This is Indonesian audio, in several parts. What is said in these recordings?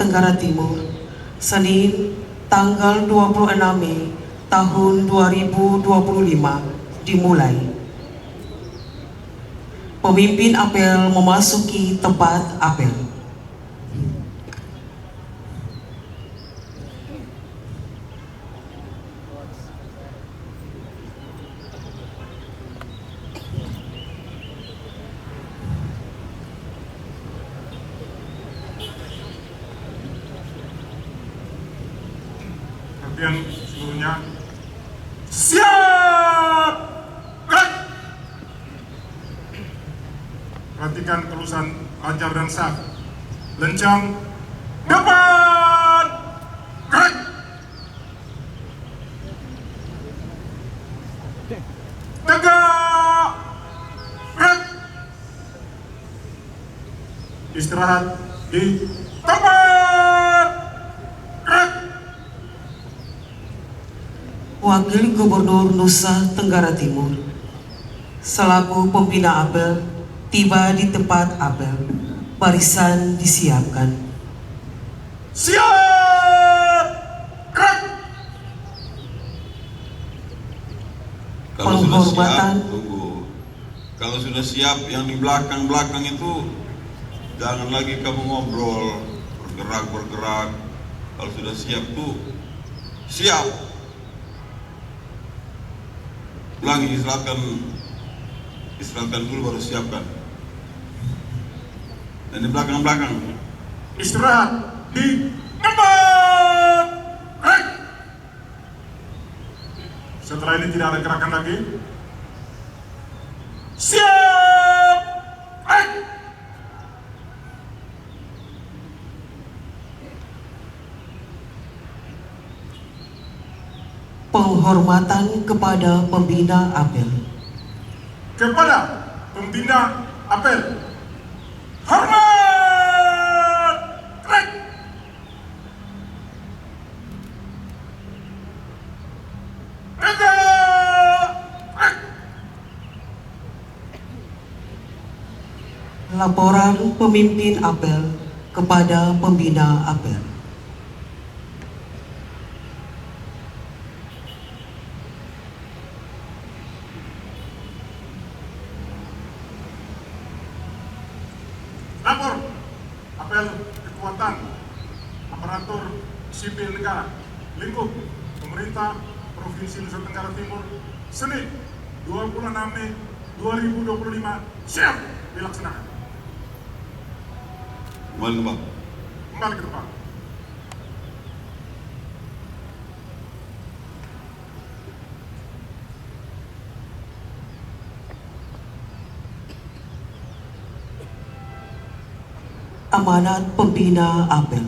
Tenggara Timur, Senin, tanggal 26 Mei tahun 2025 dimulai. Pemimpin apel memasuki tempat apel. Kemudian seluruhnya siap! Gerak! Perhatikan kelulusan lancar dan sah. Lencang depan! Gerak! Tegak! Gerak! Istirahat di tempat! Gerak! Wakil Gubernur Nusa Tenggara Timur selaku pembina apel tiba di tempat apel. Barisan disiapkan. Siap! Gerak! Kalau sudah Penghormatan. siap, tunggu. Kalau sudah siap, yang di belakang-belakang itu jangan lagi kamu ngobrol, bergerak. Kalau sudah siap tuh, siap. Ulangi, istirahatkan dulu baru siapkan. Dan di belakang-belakang Istirahat di tempat! Gerak! Setelah ini tidak ada gerakan lagi. Siap! Gerak! Penghormatan kepada pembina apel. Kepada pembina apel, hormat! Gerak! Tegak! Gerak! Laporan pemimpin apel kepada pembina apel. Lapor apel kekuatan aparatur sipil negara lingkup pemerintah Provinsi Nusa Tenggara Timur Senin 26 Mei 2025 siap dilaksanakan. kembali ke bawah. Kembali ke depan. Amanat pembina apel.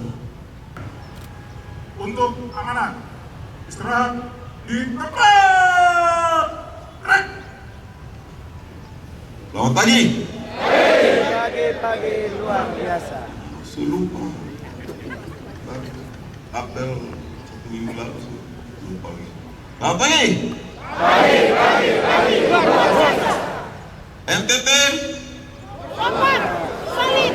Untuk amanat istirahat di tempat. Gerak! Selamat pagi. Pagi luar biasa. Lupa. Apel 1 minggu lalu lupa lagi. Selamat pagi. Pagi luar biasa. NTT. Sopan, solid,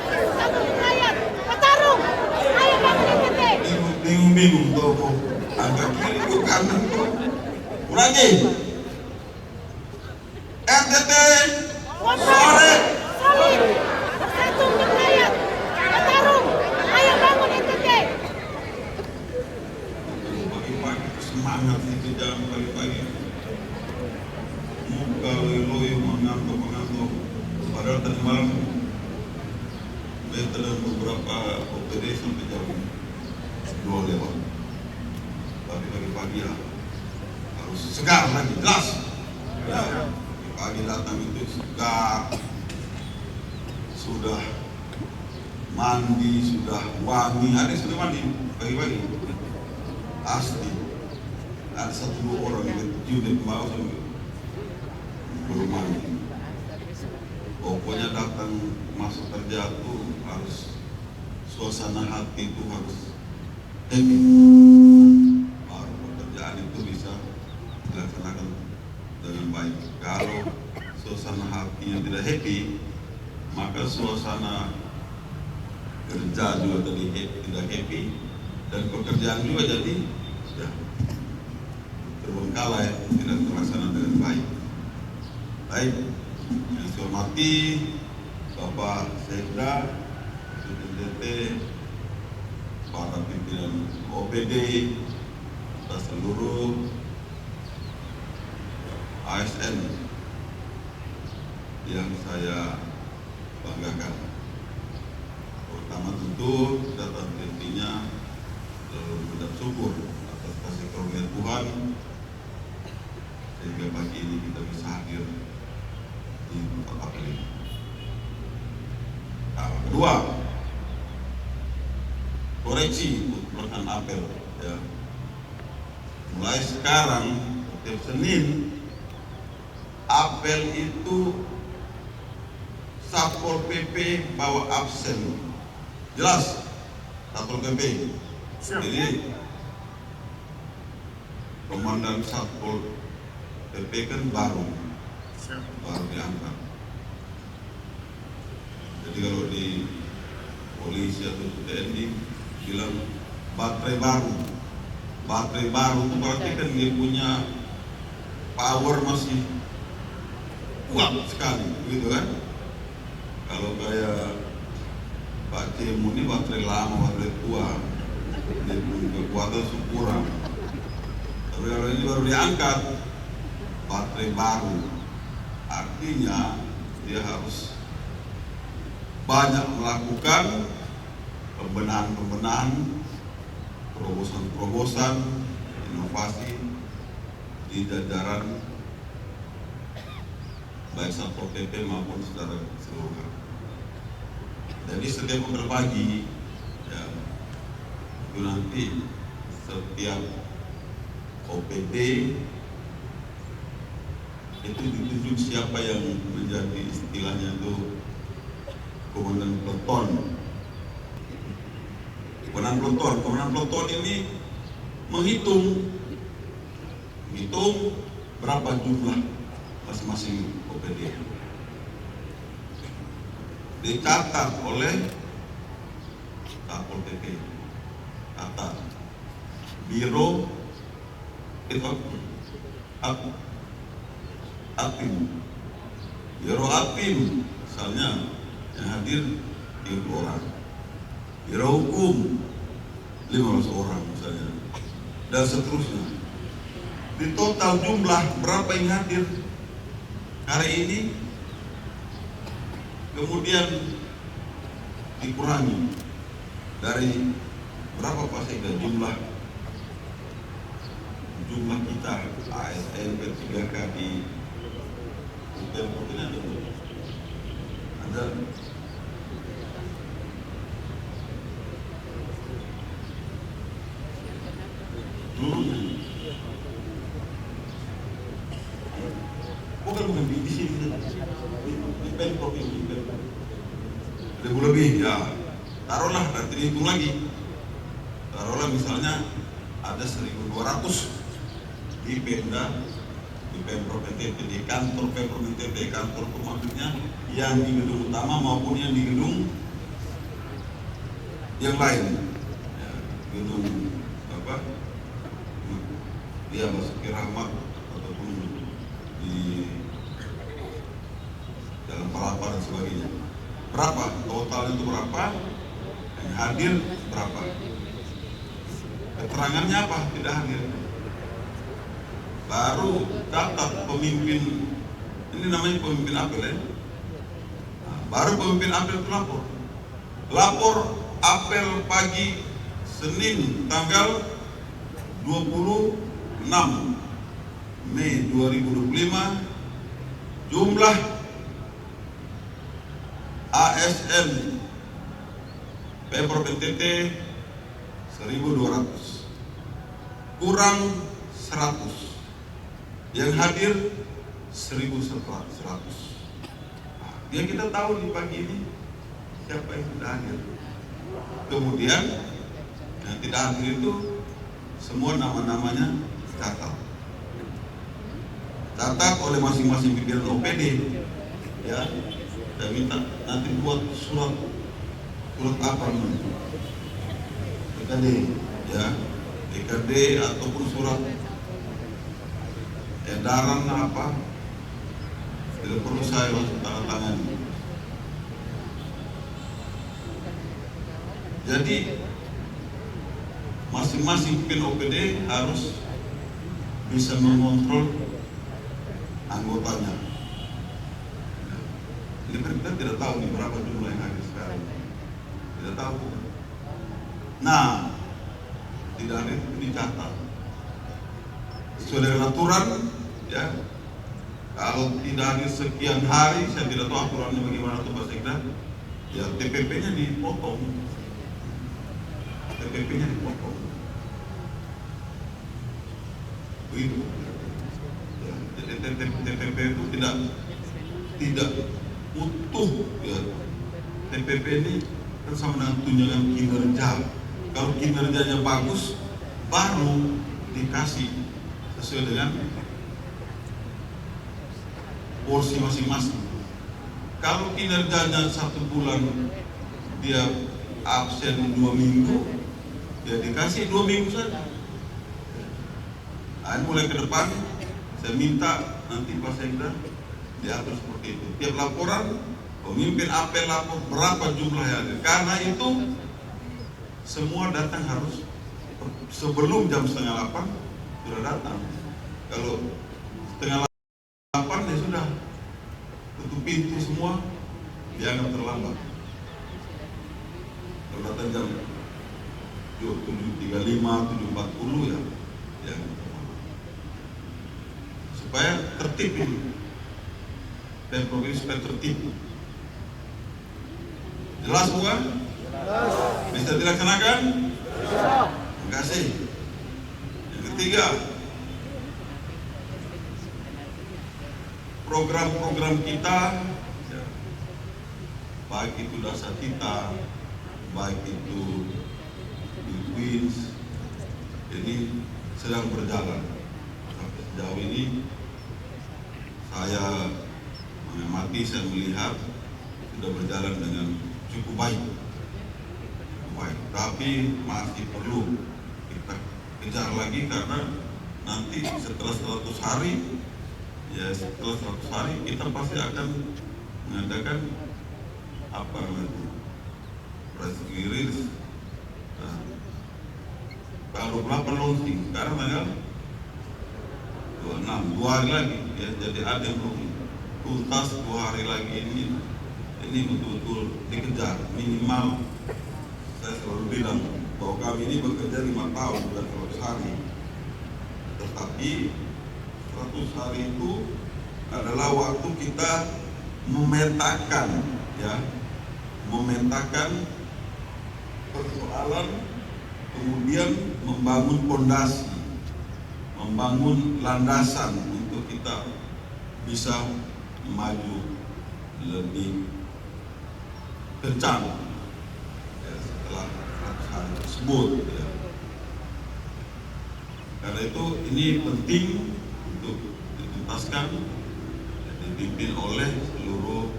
satu rakyat, petarung, ayo bangun NTT. Bingung tuh. Angka kiri ke kanan tuh. Ulangi. NTT. Solid. Solid, bersatu untuk rakyat, petarung, ayo bangun NTT. Pagi-pagi semangat itu, jangan pagi-pagi muka loyo mengantuk. Padahal tadi malam beta dan beberapa OPD sampai jam 2 lewat. Tapi pagi-pagi ya harus segar lagi, jelas. Ya, pagi datang itu segar, sudah mandi, sudah wangi. Ada yang sudah mandi pagi-pagi, asli. Ada 1-2 orang yang cium mau belum mandi. Pokoknya datang masuk kerja tuh harus suasana hati itu harus happy. Baru pekerjaan itu bisa dilaksanakan dengan baik. Kalau suasana hatinya tidak happy, maka suasana kerja juga tadi tidak happy, dan pekerjaan juga jadi ya terbengkalai, tidak terlaksana dengan baik. Baik, yang saya hormati Bapak Sekda, DT, para pimpinan OPD, dan seluruh ASN yang saya banggakan. Pertama tentu datang intinya lalu mengucap syukur atas kasih karunia Tuhan sehingga pagi ini kita bisa hadir di tempat apel ini. Nah, kedua, koreksi untuk pelaksanaan apel ya. Mulai sekarang setiap Senin apel itu Satpol PP bawa absen. Jelas? Satpol PP. Siap. Jadi komandan Satpol PP kan baru Siap. diangkat. Jadi kalau di polisi atau TNI bilang baterai baru itu berarti kan dia punya power masih kuat sekali, gitu kan? Kalau kayak Pak Cemu ini baterai lama, baterai tua, dia punya kekuatan kurang. Tapi kalau ini baru diangkat, baterai baru, artinya dia harus banyak melakukan pembenahan, terobosan, inovasi di jajaran baik Satpol PP maupun secara keseluruhan. Jadi setiap apel pagi, ya, itu nanti setiap OPD itu ditunjuk siapa yang menjadi istilahnya itu komandan peleton. Komandan peleton ini menghitung berapa jumlah masing-masing OPD. Dicatat oleh Satpol PP, catat Biro Atim, Biro Atim misalnya yang hadir 30 orang, Biro Hukum 15 orang misalnya, dan seterusnya. Di total jumlah berapa yang hadir hari ini, kemudian dikurangi dari berapa Pak Sekda jumlah kita ASN P3K di UPN ada bukan di sini di Pemprov ini 1000 lebih ya, taruhlah nanti dihitung lagi, taruhlah misalnya ada 1200 di Pemda, di Pemprov NTT, di kantor Pemprov NTT, kantor itu maksudnya yang di gedung utama maupun yang di gedung yang lain ya, gedung apa dia Basuki Rahmat ataupun di Jalan Palapa dan sebagainya. Berapa total itu, berapa yang hadir, berapa keterangannya apa tidak hadir, baru catat pemimpin, ini namanya pemimpin apel ya. Nah, baru pemimpin apel itu lapor apel pagi Senin tanggal 26 Mei 2025, jumlah ASN Pemprov NTT 1200, kurang 100, yang hadir 1100. Ya kita tahu di pagi ini siapa yang tidak hadir. Kemudian yang tidak hadir itu semua nama-namanya catat oleh masing-masing pimpinan OPD ya. Saya minta nanti buat surat surat apa namanya? BKD, ya, BKD ataupun surat edaran apa? Tidak perlu saya langsung tanda tangan. Jadi masing-masing pimpinan OPD harus bisa mengontrol anggotanya. Ini kita tidak tahu nih berapa jumlah yang hadir sekarang. Tidak tahu. Nah, tidak ada itu dicatat. Sesuai dengan aturan, ya. Kalau tidak hadir sekian hari, saya tidak tahu aturannya bagaimana tuh Pak Sekda. Ya TPP-nya dipotong. TPP-nya dipotong. Begitu. Ya, jadi TPP itu tidak utuh, ya. TPP ini kan sama dengan tunjangan kinerja. Kalau kinerjanya bagus, baru dikasih sesuai dengan porsi masing-masing. Kalau kinerjanya 1 bulan dia absen 2 minggu, dia dikasih 2 minggu saja. Nah, mulai ke depan saya minta nanti Pak Sekda diatur seperti itu. Tiap laporan pemimpin apel lapor berapa jumlah yang ada. Karena itu semua datang harus sebelum jam 7:30 sudah datang. Kalau 7:30 ya sudah tutup pintu semua, dianggap terlambat. Kalau datang jam 7:35, 7:40 ya dianggap terlambat. Supaya tertib ini. Dan program supaya tertib. Jelas bukan? Bisa dilaksanakan? Terima kasih. Yang ketiga, program-program kita, ya, baik itu Dasar Kita, baik itu Queens, ini sedang berjalan. Sampai sejauh ini saya mengamati, saya melihat sudah berjalan dengan cukup baik. Tapi masih perlu kita kejar lagi karena nanti setelah 100 hari, ya setelah 100 hari kita pasti akan mengadakan apa namanya press release. Nah, kalau berapa launching? Sekarang tanggal 26, 2 hari lagi ya, jadi ada yang belum tuntas 2 hari lagi ini betul-betul dikejar minimal. Saya selalu bilang bahwa kami ini bekerja 5 tahun bukan 100 hari. Tetapi 100 hari itu adalah waktu kita memetakan, ya, memetakan persoalan, kemudian membangun fondasi, membangun landasan untuk kita bisa maju lebih kencang ya, setelah 100 hari tersebut ya. Karena itu ini penting untuk dituntaskan dan dipimpin oleh seluruh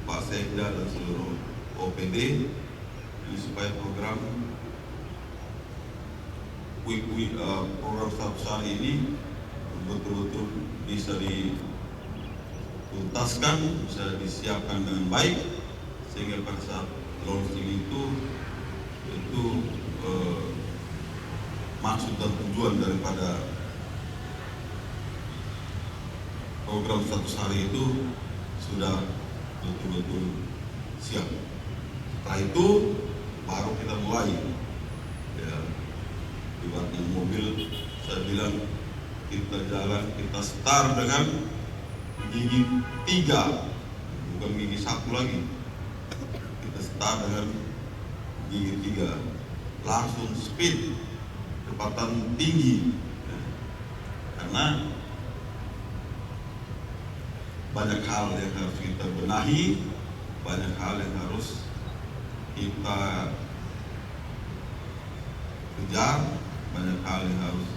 Pak Sekda dan seluruh OPD ini supaya program program 100 hari ini betul-betul bisa dituntaskan, bisa disiapkan dengan baik sehingga pada saat launching itu maksud dan tujuan daripada program 100 hari itu sudah betul-betul siap. Setelah itu baru kita mulai ya, ibaratnya mobil, saya bilang kita jalan, kita start dengan gigi 3 bukan gigi 1 lagi. Kita start dengan gigi 3 langsung speed, kecepatan tinggi ya. Karena banyak hal yang harus kita benahi, banyak hal yang harus kita kejar, banyak hal yang harus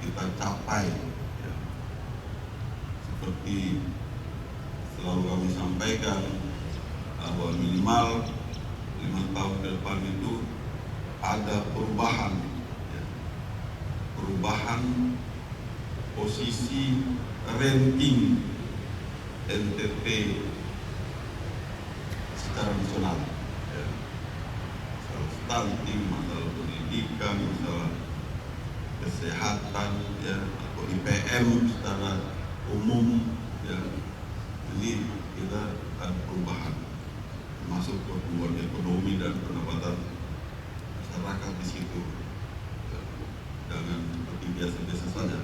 kita capai ya. Seperti selalu kami sampaikan bahwa minimal 5 tahun ke depan itu ada perubahan, ya. Perubahan posisi ranking NTT secara nasional, ya. Masalah stunting, masalah pendidikan, masalah kesehatan, ya, atau IPM secara umum, ya. Ini kita ada perubahan, termasuk pertumbuhan ekonomi dan pendapatan masyarakat di situ. Ya. Jangan seperti biasa-biasa saja.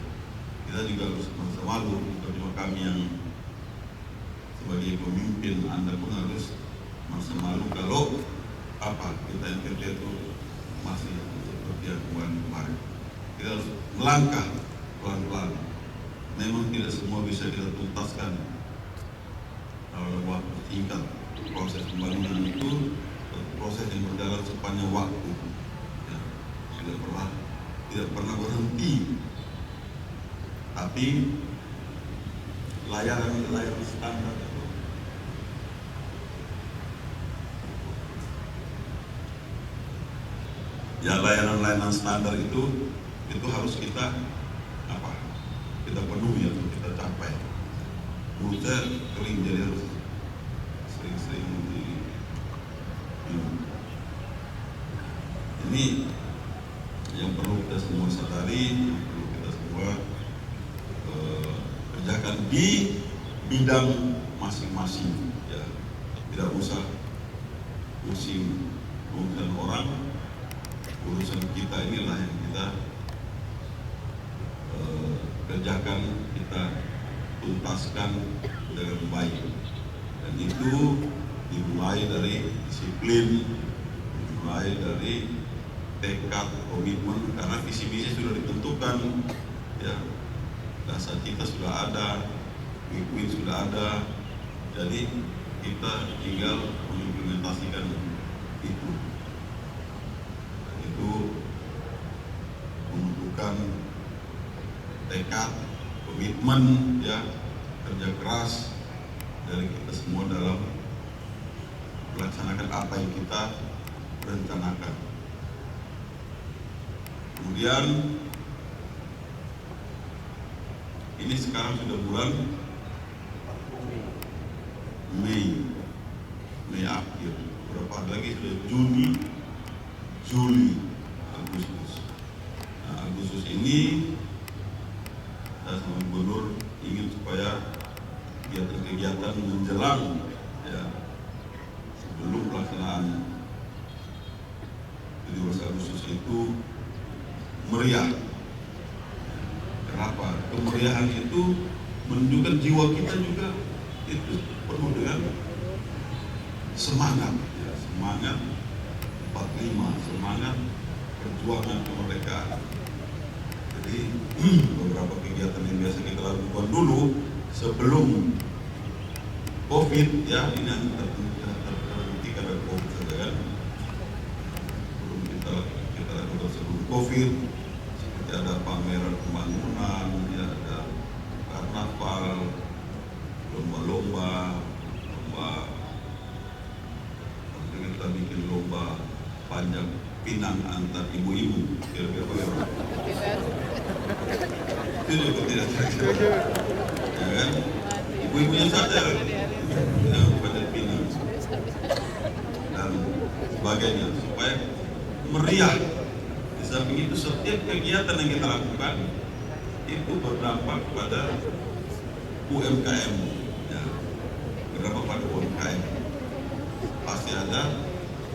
Kita juga harus merasa malu, bukan cuma kami yang sebagai pemimpin, Anda pun harus merasa malu kalau kita NTT itu masih seperti yang kemarin. Kita harus melangkah pelan-pelan. Memang tidak semua bisa kita tuntaskan dalam waktu singkat. Proses pembangunan itu proses yang berjalan sepanjang waktu, ya. Tidak pernah berhenti. Tapi layanan standar itu ya, layanan standar itu harus kita penuhi atau kita capai. Mulut saya kering, jadi harus sering-sering minum. Ini yang perlu kita semua sadari, yang perlu kita semua kerjakan di bidang masing-masing, ya. Tidak usah pusing urusan orang, urusan kita inilah yang kita kerjakan, kita tuntaskan dengan baik. Dan itu dimulai dari disiplin, dimulai dari tekad, komitmen, karena visi misi sudah ditentukan, ya. Dasar kita sudah ada, win sudah ada, jadi kita tinggal mengimplementasikan itu. Dan itu membutuhkan tekad, komitmen, ya, kerja keras dari kita semua dalam melaksanakan apa yang kita rencanakan. Kemudian ini sekarang sudah bulan Mei akhir, berapa lagi sudah Juni, Juli, Agustus. Nah, Agustus ini saya sama Gubernur ingin supaya kegiatan-kegiatan menjelang, ya, sebelum pelaksanaan 17 Agustus itu meriah. Kenapa? Kemeriahan itu menunjukkan jiwa kita juga itu penuh dengan semangat, ya, semangat 45, semangat perjuangan kemerdekaan. Jadi beberapa kegiatan yang biasa kita lakukan dulu sebelum COVID, ya, ini yang terhenti karena COVID saja, kan. Sebelum kita lakukan sebelum COVID, seperti ada pameran pembangunan, ya, ada karnaval, lomba-lomba, kita bikin lomba panjang pinang antar ibu-ibu, kira-kira bagaimana? Itu juga tidak kira-kira, ya kan? Ibu-ibunya saja yang panjang pinang dan sebagainya, supaya meriah. Di samping itu setiap kegiatan yang kita lakukan itu berdampak pada UMKM, ya, berdampak pada UMKM. Pasti ada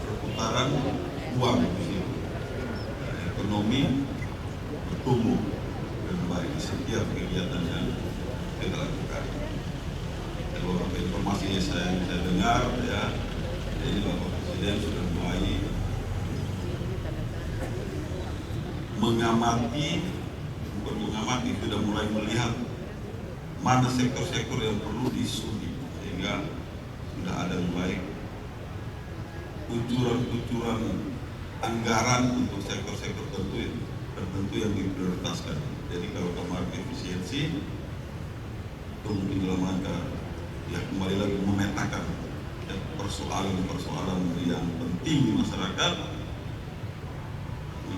perputaran uang di situ. Ekonomi bertumbuh dengan baik di setiap kegiatan yang kita lakukan. Dan beberapa informasi yang saya dengar, ya, jadi Bapak Presiden sudah mulai sudah mulai melihat mana sektor-sektor yang perlu disuntik, sehingga sudah ada mulai kucuran anggaran untuk sektor-sektor tertentu yang diprioritaskan. Jadi kalau kemarin efisiensi, itu mungkin dalam rangka, ya, kembali lagi memetakan persoalan-persoalan yang penting di masyarakat.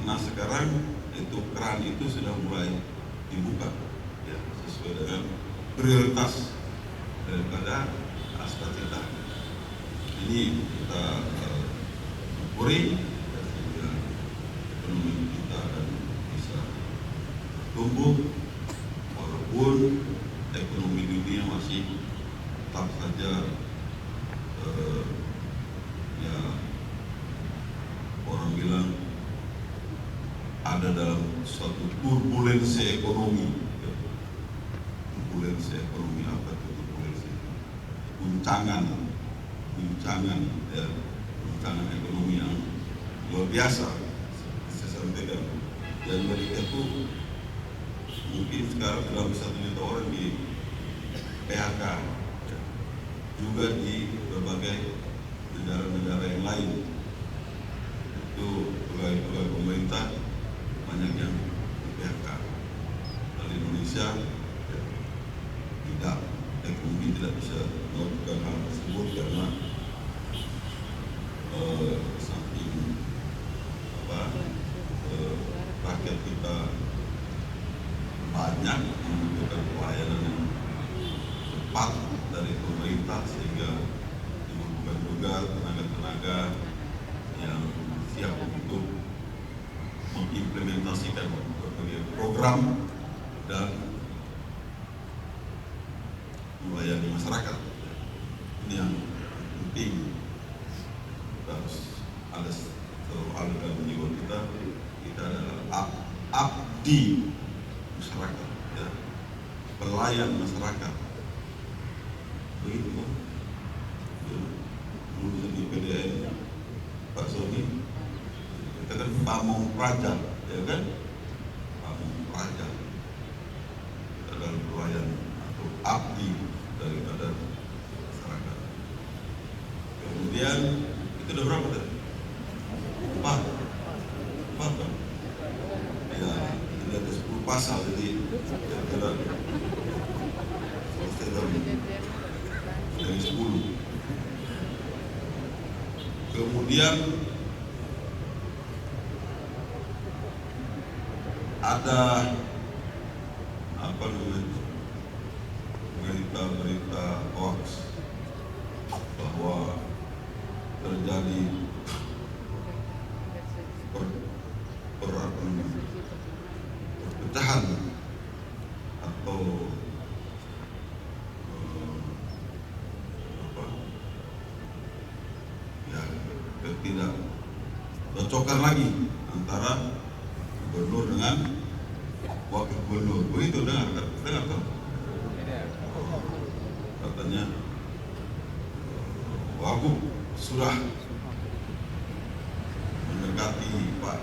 Nah sekarang itu keran itu sudah mulai dibuka ya, sesuai dengan prioritas daripada cita-cita. Ini kita syukuri sehingga ekonomi kita akan bisa tumbuh walaupun ekonomi dunia masih tetap saja ya orang bilang ada dalam suatu turbulensi ekonomi. Turbulensi ekonomi apa itu turbulensi? Guncangan ya, guncangan ekonomi yang luar biasa saya sampaikan. Dan mereka itu mungkin sekarang sudah bisa 1 juta orang di PHK ya. Juga di berbagai negara-negara yang lain itu pegawai pemerintah banyak yang di PHK. Di Indonesia ya, tidak, ekonomi tidak bisa melakukan hal tersebut karena saking rakyat kita banyak membutuhkan pelayanan yang cepat dari pemerintah sehingga dibutuhkan juga tenaga-tenaga yang siap untuk mengimplementasikan berbagai program dan melayani masyarakat. Ini yang penting, kita harus ada selalu ada dalam jiwa kita adalah abdi masyarakat ya, pelayan masyarakat. Begitu kan? Dulu di PDN Pak Sony kita kan pamong praja ya kan, pamong praja kita adalah pelayan atau abdi daripada masyarakat. Kemudian itu udah berapa tadi? 4 kan? Ya, ini ada 10 pasal jadi kira-kira dari 10. Kemudian ada apa namanya berita-berita hoax bahwa terjadi perpecahan atau tidak cocokan lagi antara gubernur dengan wakil gubernur. Begitu dengar kan? Katanya Wagub sudah mendekati Pak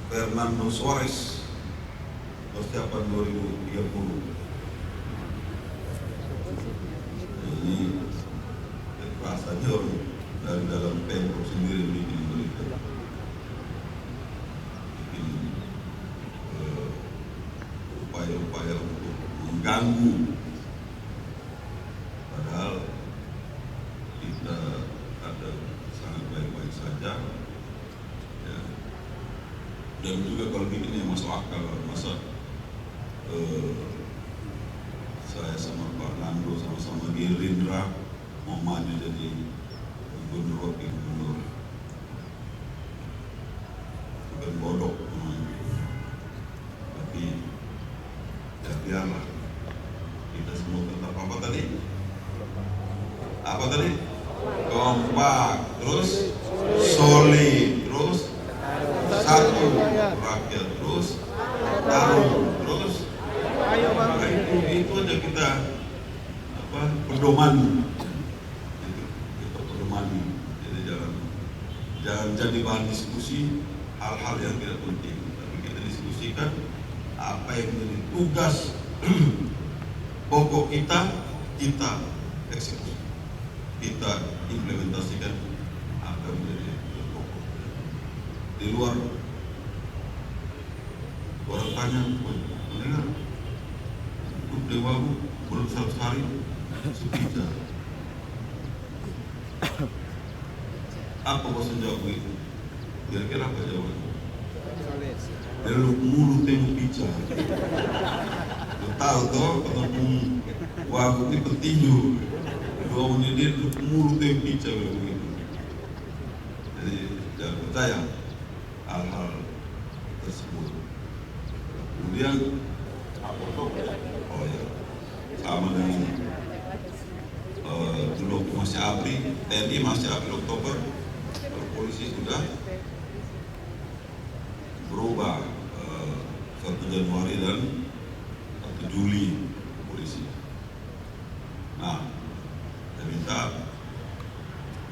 Fernando Suarez persiapan 2030. Ini rasanya dari dalam Pemprov sendiri bikin berita, upaya-upaya untuk mengganggu, padahal kita ada sangat baik-baik saja ya. Dan juga kalau bikin yang masuk akal, masa saya sama Pak Nando sama-sama Gerindra mau maju jadi gubernur wakil gubernur, bukan bodoh tapi ya biarlah kita semua tetap apa tadi kompak, terus solid, terus satu rakyat, terus taruh, terus itu aja kita pedoman. Jadi jangan jadi bahan diskusi hal-hal yang tidak penting, tapi kita diskusikan apa yang menjadi tugas pokok kita eksekusi, kita implementasikan apa yang menjadi tugas pokok. Di luar orang tanya, mendengar Dewa belum 100 hari sudah Apa bosan jawab begitu? Kira-kira apa jawabannya? Belok mulu temu pica. Lu tahu toh ketemu waktu ini petinju. Dua menit dia belok mulu temu pica begitu. Jadi jangan percaya hal-hal tersebut. Kemudian oh ya, sama dengan dulu masih April, TNI masih April Oktober, polisi sudah berubah 1 Januari dan 1 Juli polisi. Nah, saya minta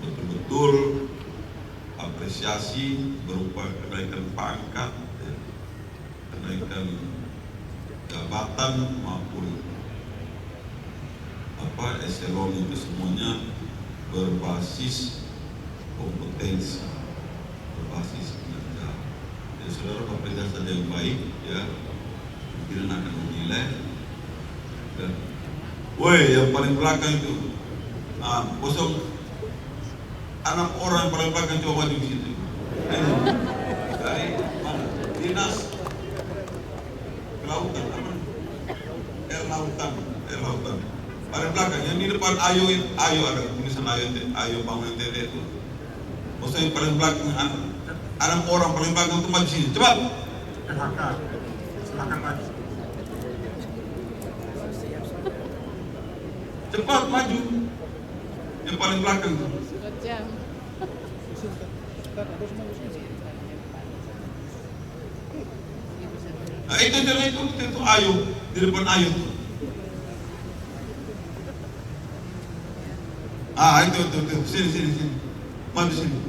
betul-betul apresiasi berupa kenaikan pangkat, kenaikan jabatan maupun eselon itu semuanya berbasis kompetensi, berbasis kinerja. Jadi saudara bekerja saja yang baik, ya, mungkin akan menilai. Dan, woi, yang paling belakang itu, kosong 6 orang yang paling belakang coba di situ. Dari mana? Dinas Kelautan, Lautan. Paling belakang, yang di depan Ayo ada tulisan Ayo bangun NTT itu. Maksudnya yang paling belakang, 6 orang paling belakang itu maju sini, cepat. PHK, silakan maju. Cepat maju. Yang paling belakang itu. Nah, itu Ayo, di depan Ayo. Itu. Sini. Maju sini.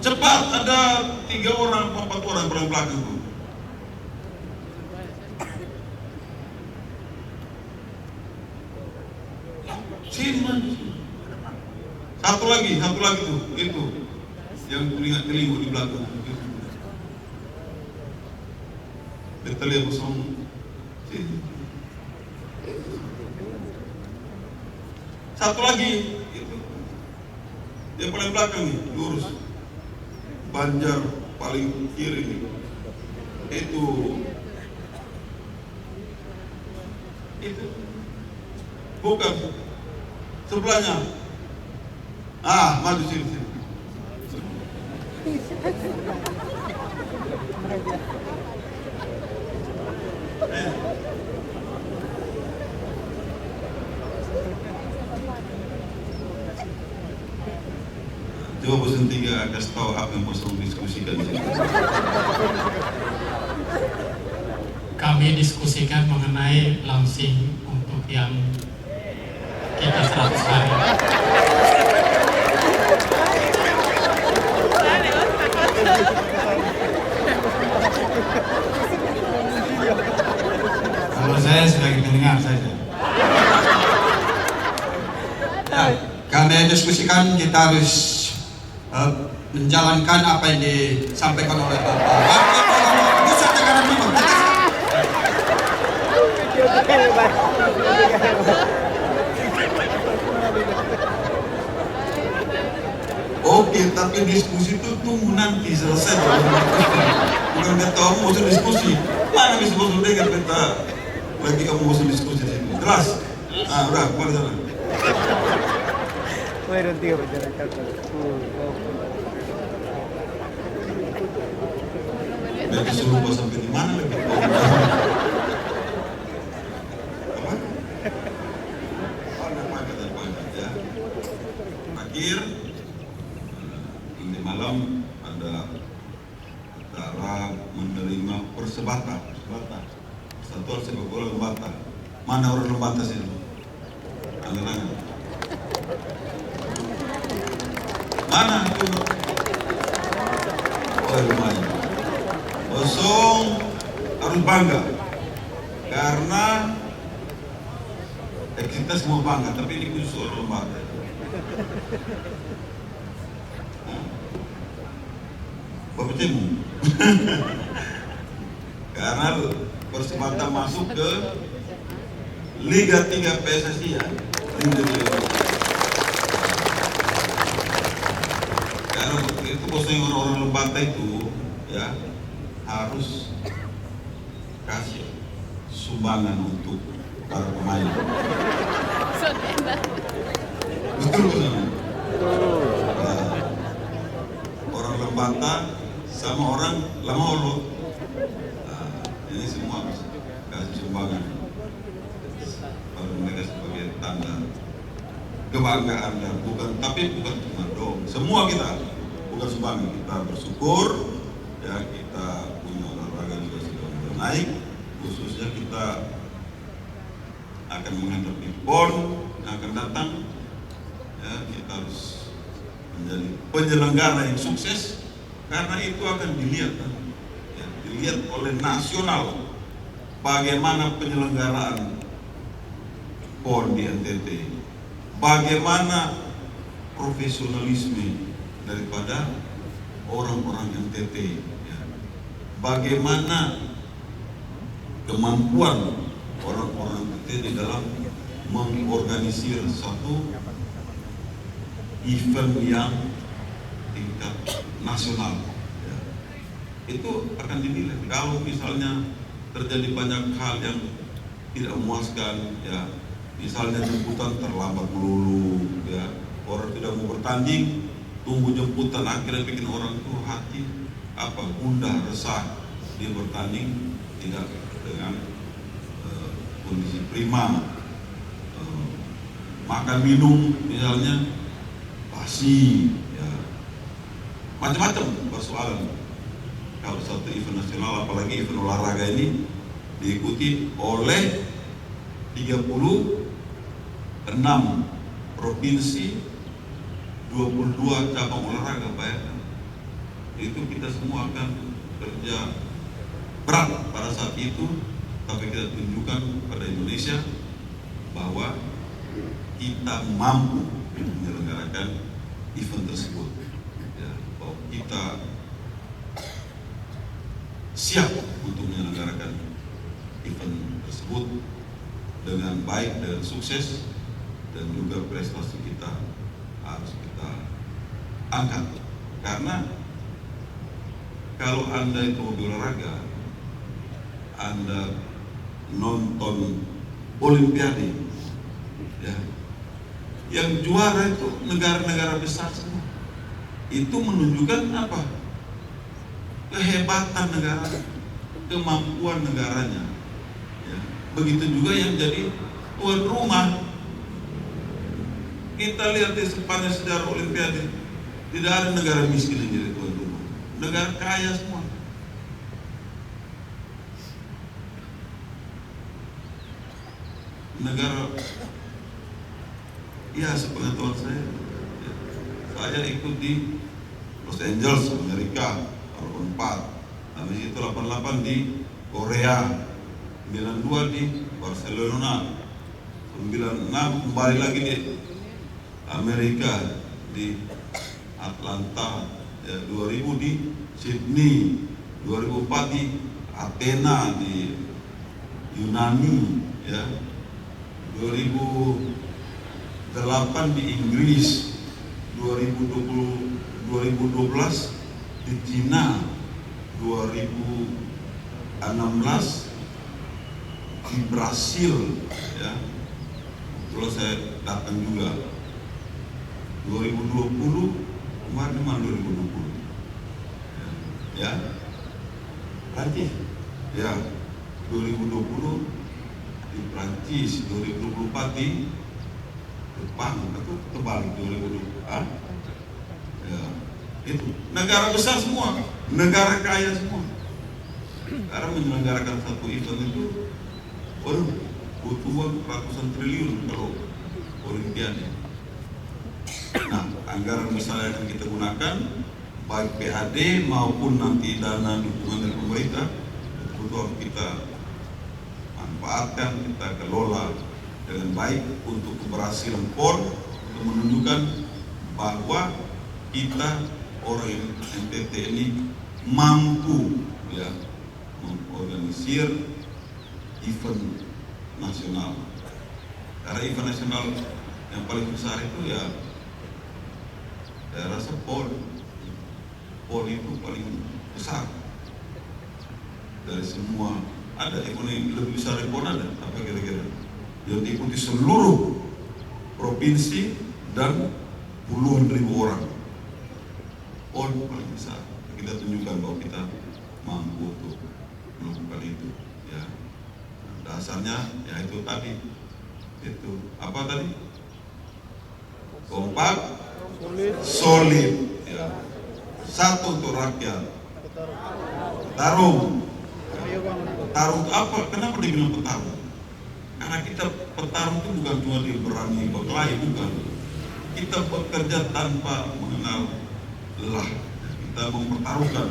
Cepat, ada 3 orang, 4 orang paling belakang itu. Sini maju. Satu lagi tuh, itu yang telinga di belakang. Betul ya kosong. Sini. Satu lagi, itu yang paling belakang nih, lurus. Banjar paling kiri nih. Itu bukan sebelahnya. Maju sini. Coba bosan 3 kasih tahu apa yang bosan diskusikan di sini. Kami diskusikan mengenai launching untuk yang kita 100 hari. Kalau saya sebagai pendengar saja. Ya, kami diskusikan kita harus menjalankan apa yang disampaikan oleh Bapak Wakil Gubernur Nusa Tenggara Timur. Oke, tapi diskusi itu tunggu nanti selesai. Bukan kita kamu mau diskusi. Mana bisa bosan dengar kita lagi kamu mau diskusi di sini. Jelas? Udah, kembali sana. Biar disuruh gua sampai di mana lagi? Apa? Ada pangkat ya. Akhir ini malam ada acara menerima persebaya. Satuan sepak bola Lembata. Mana orang Lembata sini? Angan-angan. Mana itu? Oh, lumayan. Kosong harus bangga karena kita semua bangga, tapi ini khusus orang Lembata. bertemu. Karena Persebaya masuk ke Liga 3 PSSI ya. Liga 3. Karena itu khususnya orang-orang Lembata itu ya harus kasih sumbangan untuk para pemain. Betul kan? Orang Lembata sama orang Lamaholo, ini semua harus kasih sumbangan pada mereka sebagai tanda kebanggaan ya, tapi bukan cuma dong. Semua kita bukan sumbangan, kita bersyukur ya, kita punya olahraga juga sudah mulai naik, khususnya kita akan menghadapi PON yang akan datang ya, kita harus menjadi penyelenggara yang sukses karena itu akan dilihat ya, dilihat oleh nasional bagaimana penyelenggaraan PON di NTT, bagaimana profesionalisme daripada orang-orang NTT ya. Bagaimana kemampuan orang-orang NTT di dalam mengorganisir satu event yang tingkat nasional ya. Itu akan dinilai. Kalau misalnya terjadi banyak hal yang tidak memuaskan ya, misalnya jemputan terlambat melulu ya, orang tidak mau bertanding, tunggu jemputan, akhirnya bikin orang itu hati gundah, resah, dia bertanding tidak dengan kondisi prima, makan minum misalnya basi ya, macam-macam persoalan. Kalau satu event nasional, apalagi event olahraga ini diikuti oleh 36 provinsi, 22 cabang olahraga, bayangkan. Itu kita semua akan kerja berat pada saat itu, tapi kita tunjukkan pada Indonesia bahwa kita mampu menyelenggarakan event tersebut ya, bahwa kita siap untuk menyelenggarakan event tersebut dengan baik, dengan sukses, dan juga prestasi kita harus kita angkat. Karena kalau Anda itu hobi olahraga, Anda nonton Olimpiade ya, yang juara itu negara-negara besar semua, itu menunjukkan apa? Kehebatan negara, kemampuan negaranya ya. Begitu juga yang jadi tuan rumah. Kita lihat di sepanjang sejarah Olimpiade, tidak ada negara miskin yang jadi tuan rumah, negara kaya semua. Negara, ya sepengetahuan saya, ya, saya ikut di Los Angeles, Amerika, 84, habis itu 88 di Korea, 92 di Barcelona, 96 kembali lagi di Amerika, di Atlanta, ya, 2000 di Sydney, 2004 di Athena di Yunani, ya, 2008 di Inggris, 2012 di Cina, 2016 di Brasil, ya, terus saya datang juga 2020 kemarin 2020 ya, Prancis ya, 2020 di Prancis, 2024 di Jepang, atau terbalik 2020 ya, itu negara besar semua, negara kaya semua. Karena menyelenggarakan satu event itu butuh uang ratusan triliun kalau Olimpiade. Nah, anggaran misalnya yang kita gunakan baik PAD maupun nanti dana dukungan dari pemerintah, butuh kita manfaatkan, kita kelola dengan baik untuk keberhasilan PON, untuk menunjukkan bahwa kita orang NTT ini mampu ya mengorganisir event nasional. Karena event nasional yang paling besar itu ya saya rasa PON itu paling besar dari semua. Ada event yang lebih besar dari PON, ada apa kira-kira yang diikuti seluruh provinsi dan puluhan ribu orang. PON paling besar. Kita tunjukkan bahwa kita mampu untuk melakukan itu ya. Dasarnya ya itu tadi, itu apa tadi, kompak, solid ya. Satu untuk rakyat, petarung. Petarung apa? Kenapa dibilang petarung? Karena kita petarung itu bukan cuma berani berkelahi, bukan. Kita bekerja tanpa mengenal lelah. Kita mempertaruhkan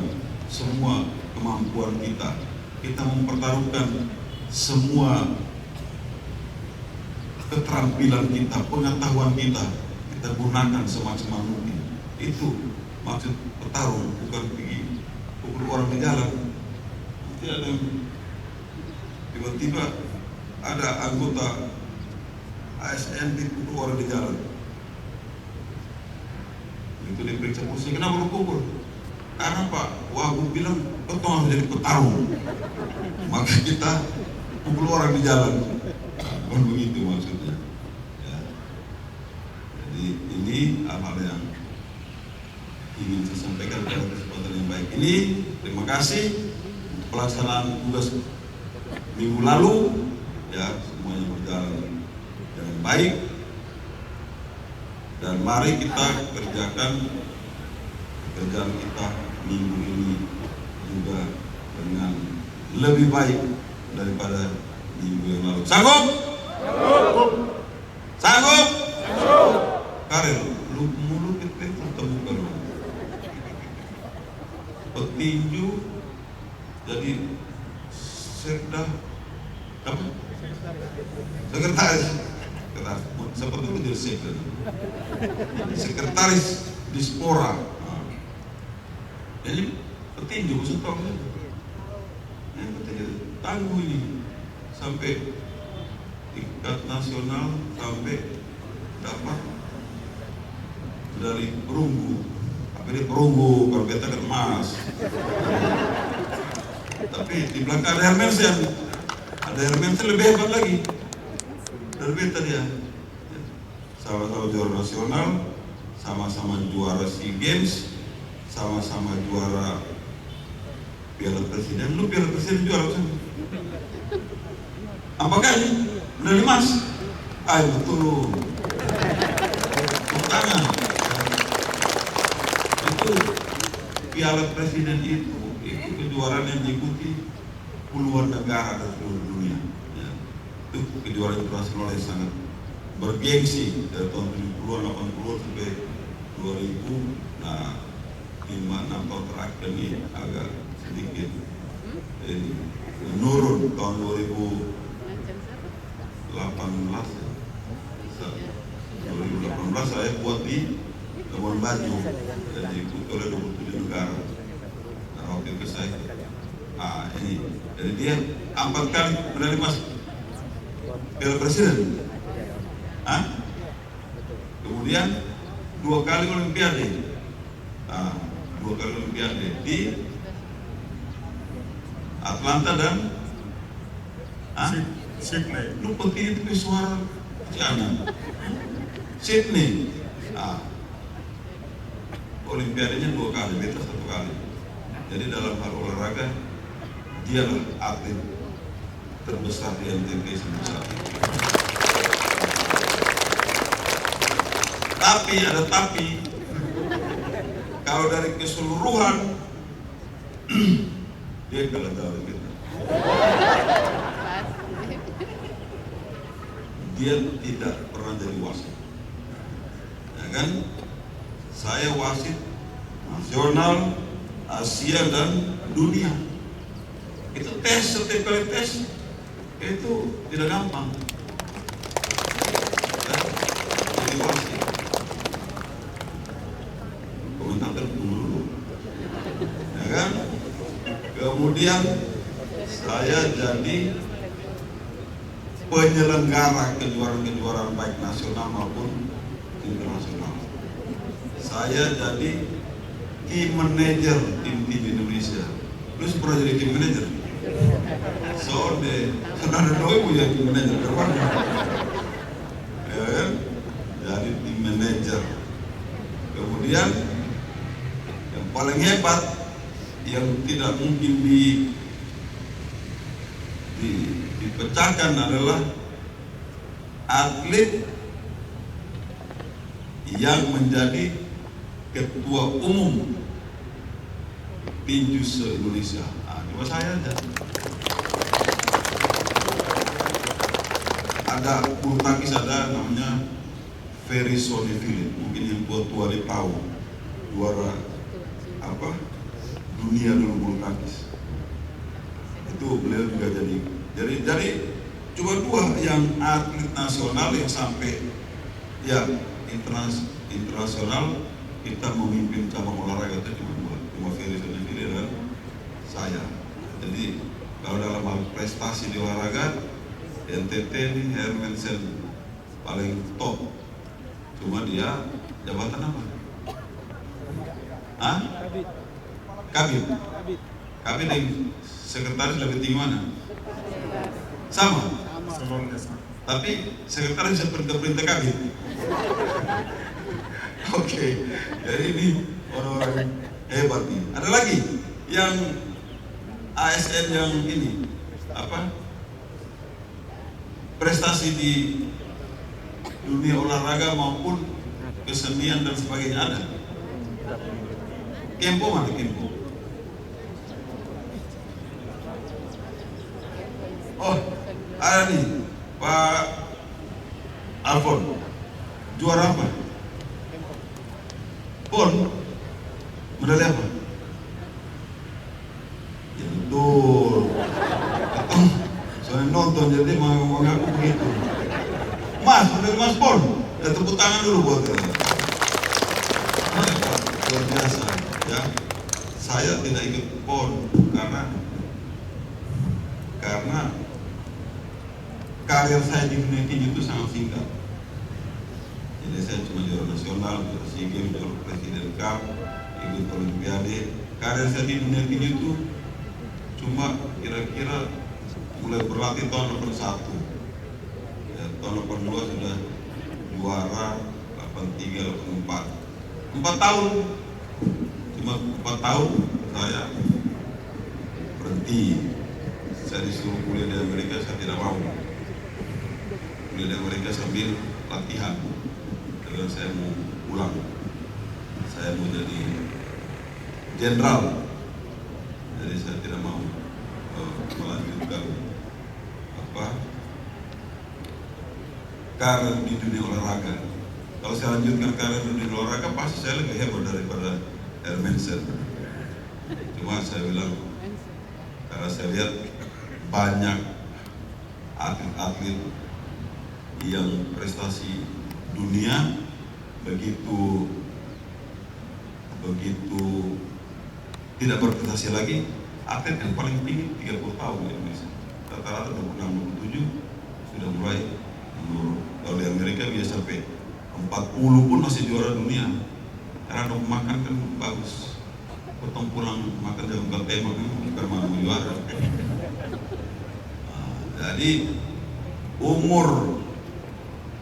semua kemampuan kita. Kita mempertaruhkan semua keterampilan kita, pengetahuan kita. Kita gunakan semaksimal mungkin. Itu maksud petarung, bukan pergi pukul orang di jalan. Nanti ada yang tiba-tiba ada anggota ASN dipukul orang di jalan. Itu diperiksa polisi, kenapa lu pukul? Karena Pak Wagub bilang betul harus jadi petarung, maka kita pukul orang di jalan. Bukan begitu maksudnya ya. Jadi ini hal-hal yang ingin saya sampaikan pada kesempatan yang baik ini. Terima kasih pelaksanaan tugas minggu lalu ya, semuanya berjalan dengan baik, dan mari kita kerjakan pekerjaan kita minggu ini juga dengan lebih baik daripada minggu yang lalu. Sanggup? Sanggup? Karir lu mulut itu terbuka lu. Petinju jadi sekda apa? Sekretaris seperti itu jadi sekda. Sekretaris Dispora. Jadi petinju setong. Petinju tangguh ini sampai tingkat nasional, sampai dapat dari perunggu. Apa ini perunggu, kalau kita kan emas. Tapi di belakang ada Hermansyah. Ada Hermansyah lebih hebat lagi. Lebih tadi ya. Sama-sama juara nasional, sama-sama juara SEA Games, sama-sama juara Piala Presiden. Lu Piala Presiden juara apa? Apa kali? Medali emas? Ayo betul. Tangan. Itu Piala Presiden itu kejuaraan yang diikuti puluhan negara dari seluruh dunia. Ya. Itu kejuaraan internasional yang sangat bergengsi dari tahun 70-an, 80-an sampai 2000. Nah, 5-6 tahun terakhir ini agak sedikit menurun. Tahun 2018 saya buat di Labuan Bajo, jadi ikut oleh 27 negara. Nah, waktu itu saya ini, jadi dia 4 kali medali emas Piala Presiden. Kemudian 2 kali Olimpiade. 2 kali Olimpiade di Atlanta dan Sydney. lu penting itu suara jangan Sydney. Olimpiadanya 2 kali, beta 1 kali. Jadi dalam hal olahraga dialah atlet terbesar di NTT sampai saat ini. Tapi ada tapi, kalau dari keseluruhan dia kalah dari kita. Dia tidak pernah jadi wasit, ya kan? Saya wasit nasional, Asia dan dunia. Itu tes, setiap kali tes itu tidak gampang. Jadi wasit, komentator dulu, ya kan? Kemudian saya jadi penyelenggara kejuaraan-kejuaraan baik nasional maupun internasional. Saya jadi tim manajer tim Indonesia. Terus pernah jadi tim manajer? Soalnya ada doi punya tim manajer berapa? Ya kan? Jadi tim manajer. Kemudian yang paling hebat yang tidak mungkin dipecahkan adalah atlet yang menjadi ketua umum tinju se-Indonesia. Cuma saya aja. Ada bulu tangkis, ada namanya Ferry Sony Philip, mungkin yang tua-tua di tahu, juara apa dunia dulu bulu tangkis. Itu beliau juga jadi cuma dua yang atlet nasional yang sampai ya internasional kita memimpin cabang olahraga itu cuma Ferry Sony Philip dan saya. Jadi kalau dalam hal prestasi di olahraga NTT ini Hermansen paling top. Cuma dia jabatan apa? Hah? Kabit. Kabit yang sekretaris lebih tinggi mana? Sama. Tapi sekretaris bisa perintah kabit. Oke. Jadi ini orang-orang hebat nih. Ada lagi yang ASN yang ini apa? Prestasi di dunia olahraga maupun kesenian dan sebagainya ada. Kempo mana Kempo? Oh, ada nih Pak Alfon. Juara apa? PON. Medali apa? Ya betul. Soalnya nonton jadi mau ngaku begitu. Mas, medali Mas PON. Dan tepuk tangan dulu buat dia. Luar biasa ya. Saya tidak ikut PON karena karir saya di dunia tinju itu sangat singkat. Jadi saya cuma juara nasional, juara SEA Games, juara Presiden Cup, ikut Olimpiade. Karir saya di dunia tinju itu cuma kira-kira mulai berlatih tahun 81. Ya, tahun 82 sudah juara, 83, 84. 4 tahun. Cuma 4 tahun saya berhenti. Saya disuruh kuliah di Amerika, saya tidak mau. Kuliah di Amerika sambil latihan. Karena saya mau pulang. Saya mau jadi jenderal. Jadi saya tidak mau melanjutkan karir di dunia olahraga. Kalau saya lanjutkan karir di dunia olahraga, pasti saya lebih hebat daripada Hermansen. Cuma saya bilang, karena saya lihat banyak atlet-atlet yang prestasi dunia begitu tidak berprestasi lagi. Atlet yang paling tinggi 30 tahun di Indonesia, rata-rata 26-27 sudah mulai menurun. Kalau di Amerika biasa sampai 40 pun masih juara dunia. Karena dong makan kan bagus. Potong pulang makan jam tembak bukan mau juara. Jadi umur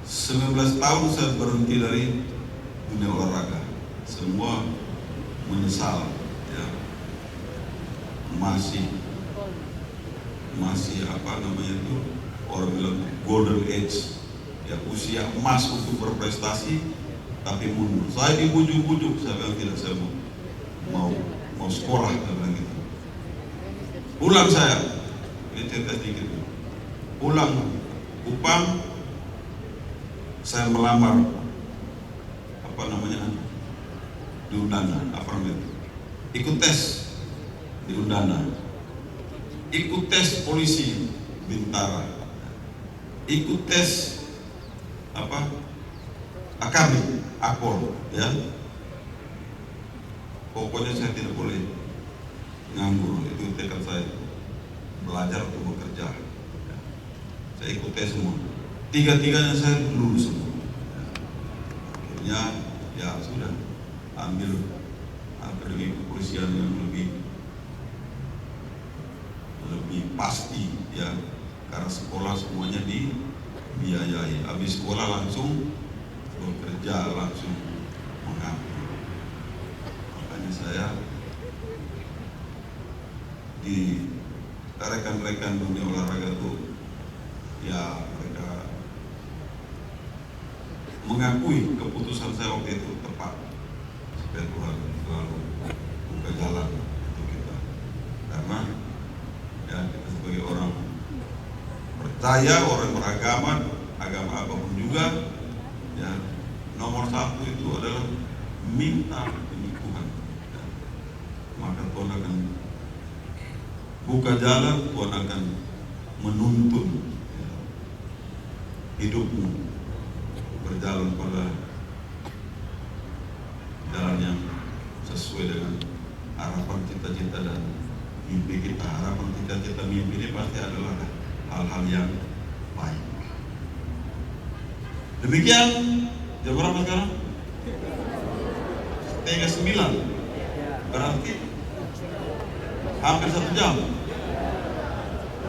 19 tahun saya berhenti dari dunia olahraga. Semua menyesal, ya. Masih apa namanya itu, orang bilang golden age, ya, usia emas untuk berprestasi, tapi mundur. Saya dibujuk-bujuk, saya bilang tidak, saya mau sekolah, saya bilang gitu. Pulang saya, ini cerita sedikit. Pulang Kupang, saya melamar apa namanya di Undana, ikut tes di Undana, ikut tes polisi Bintara, ikut tes apa akabit akpol, ya. Pokoknya saya tidak boleh nganggur, itu tekad belajar atau bekerja. Saya ikut tes semua. Tiga-tiganya saya lulus semua. Akhirnya ya sudah ambil akademi kepolisian yang lebih pasti ya, karena sekolah semuanya dibiayai. Habis sekolah langsung bekerja, langsung mengabdi. Makanya saya di rekan-rekan dunia olahraga itu ya mereka mengakui keputusan saya waktu itu tepat, supaya Tuhan selalu buka jalan untuk kita, karena ya kita sebagai orang percaya, orang beragama, agama apapun juga ya, nomor satu itu adalah minta demi Tuhan ya. Maka Tuhan akan buka jalan, Tuhan akan menuntun ya, hidupmu berjalan pada jalan yang sesuai dengan harapan cita-cita dan mimpi kita. Harapan cita-cita mimpi ini pasti adalah hal-hal yang baik. Demikian, jam berapa sekarang? 8:30. Berarti hampir 1 jam.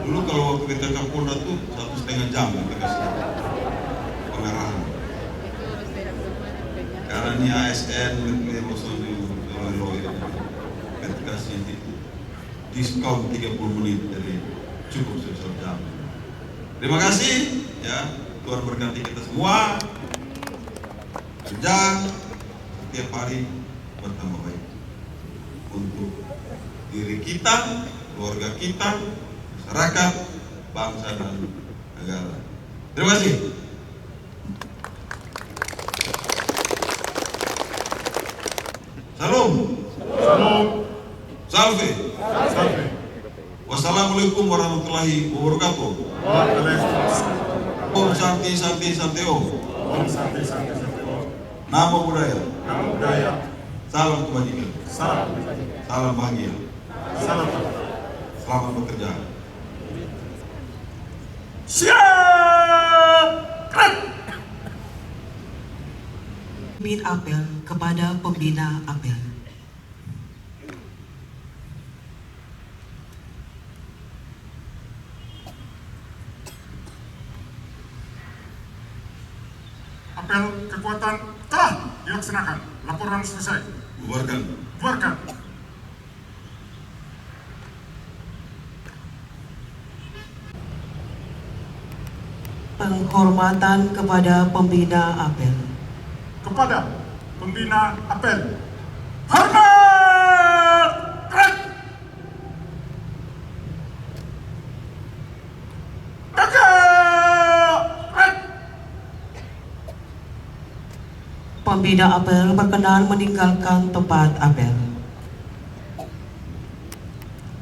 Dulu kalau waktu kita ke Polda tuh 1,5 jam kita kasih pengarahan. Karena ini ASN, kita kasih diskon 30 menit, jadi cukup 1 jam. Terima kasih ya, Tuhan berkati kita semua. Kerja setiap hari bertambah baik untuk diri kita, keluarga kita, masyarakat, bangsa dan negara. Terima kasih. Salam. Salam. Salve. Salve. Wassalamualaikum warahmatullahi wabarakatuh. Waalaikumsalam. Om Santi Santi Santi Om. Om Santi Santi Santi Om. Nama budaya. Nama budaya. Salam kebajikan. Salam. Salam bahagia. Salam. Selamat bekerja. Siap. Pemimpin apel kepada pembina apel. Apel kekuatan telah dilaksanakan. Laporan selesai. Bubarkan. Bubarkan. Penghormatan kepada pembina apel. Kepada pembina apel. Hormat! Keren! Tegak! Keren! Pembina apel berkenan meninggalkan tempat apel.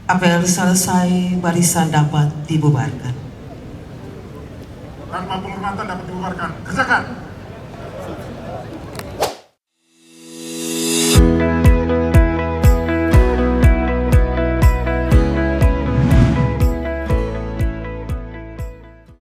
Apel selesai, barisan dapat dibubarkan. Tanpa penghormatan dapat dibubarkan. Kerjakan!